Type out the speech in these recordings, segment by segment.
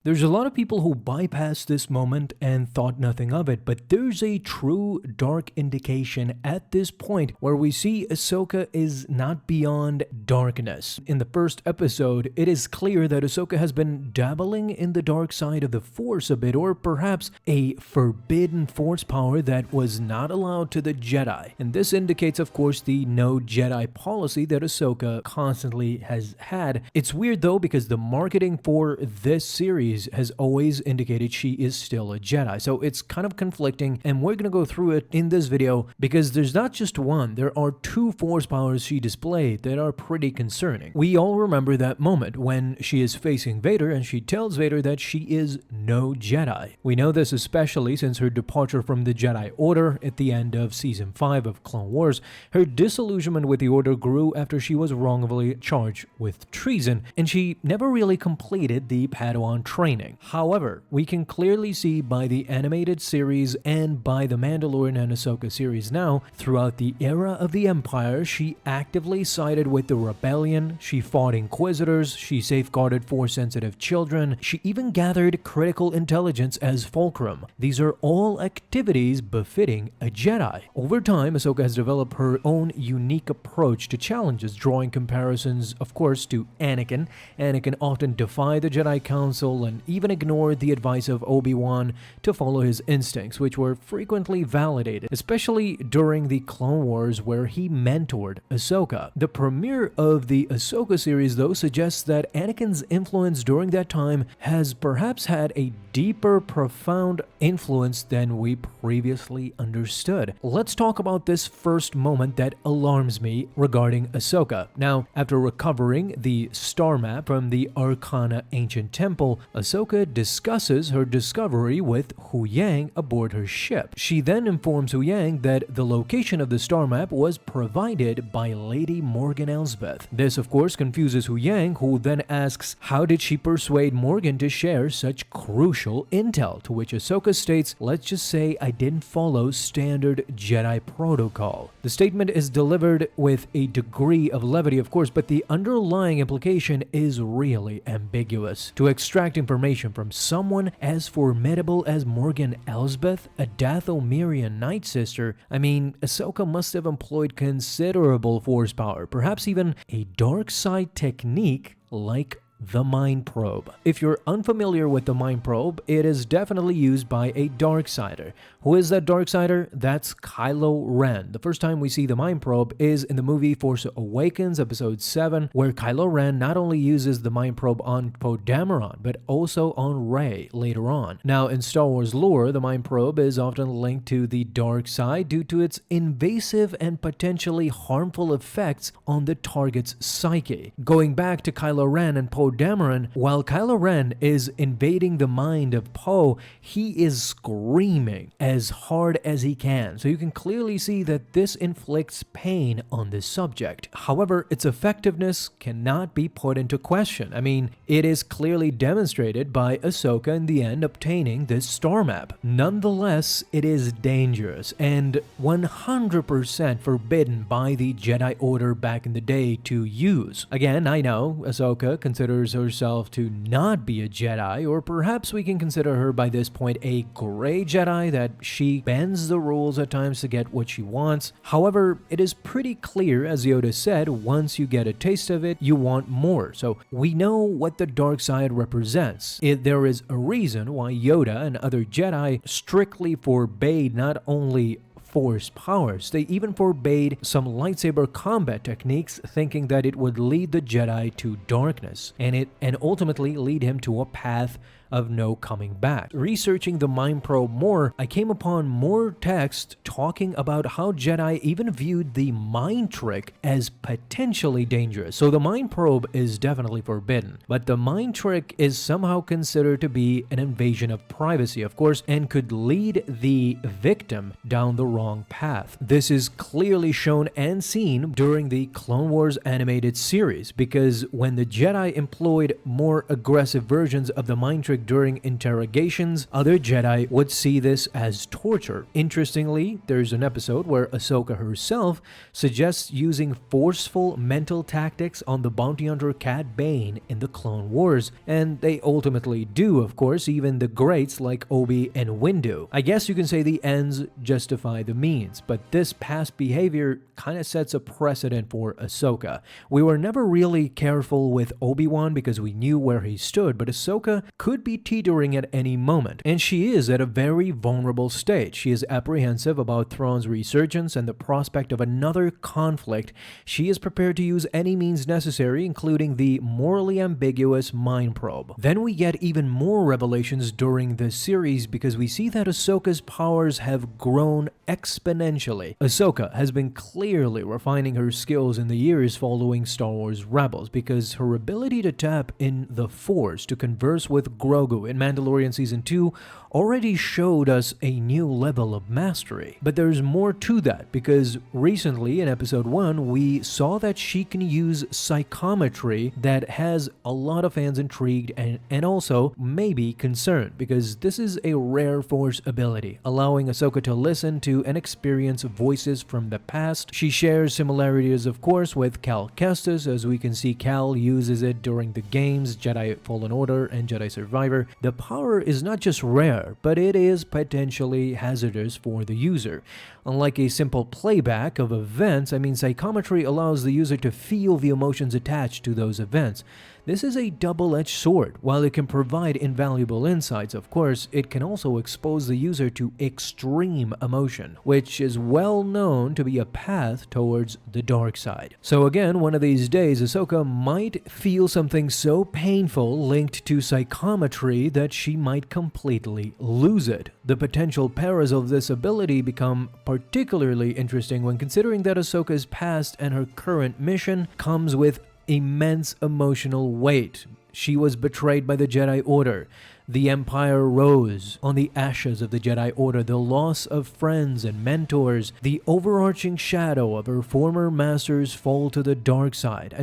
There's a lot of people who bypass this moment and thought nothing of it, but there's a true dark indication at this point where we see Ahsoka is not beyond darkness. In the first episode, it is clear that Ahsoka has been dabbling in the dark side of the Force a bit, or perhaps a forbidden Force power that was not allowed to the Jedi. And this indicates, of course, the no Jedi policy that Ahsoka constantly has had. It's weird though, because the marketing for this series has always indicated she is still a Jedi. So it's kind of conflicting, and we're going to go through it in this video because there's not just one, there are two Force powers she displayed that are pretty concerning. We all remember that moment when she is facing Vader and she tells Vader that she is no Jedi. We know this especially since her departure from the Jedi Order at the end of Season 5 of Clone Wars. Her disillusionment with the Order grew after she was wrongfully charged with treason, and she never really completed the Padawan training. However, we can clearly see by the animated series and by the Mandalorian and Ahsoka series now, throughout the era of the Empire, she actively sided with the rebellion, she fought Inquisitors, she safeguarded Force-sensitive children, she even gathered critical intelligence as fulcrum. These are all activities befitting a Jedi. Over time, Ahsoka has developed her own unique approach to challenges, drawing comparisons, of course, to Anakin. Anakin often defied the Jedi Council and even ignored the advice of Obi-Wan to follow his instincts, which were frequently validated, especially during the Clone Wars where he mentored Ahsoka. The premiere of the Ahsoka series, though, suggests that Anakin's influence during that time has perhaps had a deeper, profound influence than we previously understood. Let's talk about this first moment that alarms me regarding Ahsoka. Now, after recovering the STARMAP from the Arcana Ancient Temple, Ahsoka discusses her discovery with Huyang aboard her ship. She then informs Huyang that the location of the STARMAP was provided by Lady Morgan Elsbeth. This, of course, confuses Huyang, who then asks how did she persuade Morgan to share such crucial intel, to which Ahsoka states, "Let's just say I didn't follow standard Jedi protocol." The statement is delivered with a degree of levity, of course, but the underlying implication is really ambiguous. To extract information from someone as formidable as Morgan Elsbeth, a Dathomirian Night Sister, I mean, Ahsoka must have employed considerable Force power, perhaps even a dark side technique like the Mind Probe. If you're unfamiliar with the Mind Probe, it is definitely used by a Darksider. Who is that Darksider? That's Kylo Ren. The first time we see the Mind Probe is in the movie Force Awakens, Episode 7, where Kylo Ren not only uses the Mind Probe on Poe Dameron, but also on Rey later on. Now, in Star Wars lore, the Mind Probe is often linked to the dark side due to its invasive and potentially harmful effects on the target's psyche. Going back to Kylo Ren and Poe Dameron, while Kylo Ren is invading the mind of Poe, he is screaming as hard as he can, so you can clearly see that this inflicts pain on the subject. However, its effectiveness cannot be put into question. I mean, it is clearly demonstrated by Ahsoka in the end obtaining this STARMAP. Nonetheless, it is dangerous and 100% forbidden by the Jedi Order back in the day to use. Again, I know Ahsoka considers herself to not be a Jedi, or perhaps we can consider her by this point a gray Jedi, that she bends the rules at times to get what she wants. However, it is pretty clear, as Yoda said, once you get a taste of it, you want more. So we know what the dark side represents. There is a reason why Yoda and other Jedi strictly forbade not only Force powers. They even forbade some lightsaber combat techniques, thinking that it would lead the Jedi to darkness and ultimately lead him to a path of no coming back. Researching the Mind Probe more, I came upon more text talking about how Jedi even viewed the mind trick as potentially dangerous. So the Mind Probe is definitely forbidden, but the mind trick is somehow considered to be an invasion of privacy, of course, and could lead the victim down the wrong path. This is clearly shown and seen during the Clone Wars animated series, because when the Jedi employed more aggressive versions of the mind trick during interrogations, other Jedi would see this as torture. Interestingly, there's an episode where Ahsoka herself suggests using forceful mental tactics on the bounty hunter Cad Bane in the Clone Wars, and they ultimately do, of course, even the greats like Obi and Windu. I guess you can say the ends justify the means, but this past behavior kind of sets a precedent for Ahsoka. We were never really careful with Obi-Wan because we knew where he stood, but Ahsoka could be teetering at any moment, and she is at a very vulnerable stage. She is apprehensive about Thrawn's resurgence and the prospect of another conflict. She is prepared to use any means necessary, including the morally ambiguous mind probe. Then we get even more revelations during this series because we see that Ahsoka's powers have grown exponentially. Ahsoka has been clearly refining her skills in the years following Star Wars Rebels, because her ability to tap in the Force to converse with Grogu in Mandalorian Season 2 already showed us a new level of mastery. But there's more to that, because recently in Episode 1 we saw that she can use psychometry that has a lot of fans intrigued and also maybe concerned, because this is a rare Force ability, allowing Ahsoka to listen to and experience voices from the past. She shares similarities, of course, with Cal Kestis, as we can see Cal uses it during the games Jedi Fallen Order and Jedi Survivor. The power is not just rare, but it is potentially hazardous for the user. Unlike a simple playback of events, psychometry allows the user to feel the emotions attached to those events. This is a double-edged sword. While it can provide invaluable insights, of course, it can also expose the user to extreme emotion, which is well known to be a path towards the dark side. So again, one of these days, Ahsoka might feel something so painful linked to psychometry that she might completely lose it. The potential perils of this ability become particularly interesting when considering that Ahsoka's past and her current mission comes with immense emotional weight. She was betrayed by the Jedi Order. The Empire rose on the ashes of the Jedi Order, the loss of friends and mentors, the overarching shadow of her former master's fall to the dark side.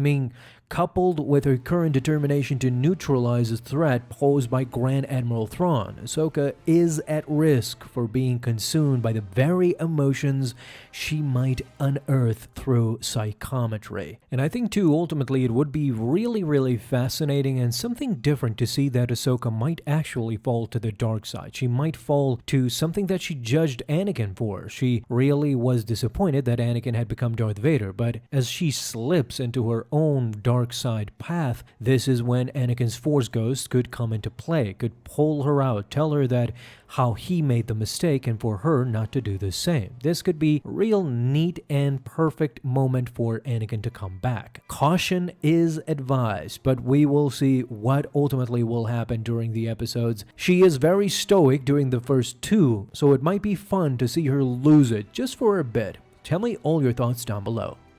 Coupled with her current determination to neutralize the threat posed by Grand Admiral Thrawn, Ahsoka is at risk for being consumed by the very emotions she might unearth through psychometry. And I think too, ultimately, it would be really fascinating and something different to see that Ahsoka might actually fall to the dark side. She might fall to something that she judged Anakin for. She really was disappointed that Anakin had become Darth Vader, but as she slips into her own dark side path, this is when Anakin's Force Ghost could come into play, could pull her out, tell her that how he made the mistake and for her not to do the same. This could be a real neat and perfect moment for Anakin to come back. Caution is advised, but we will see what ultimately will happen during the episodes. She is very stoic during the first two, so it might be fun to see her lose it just for a bit. Tell me all your thoughts down below.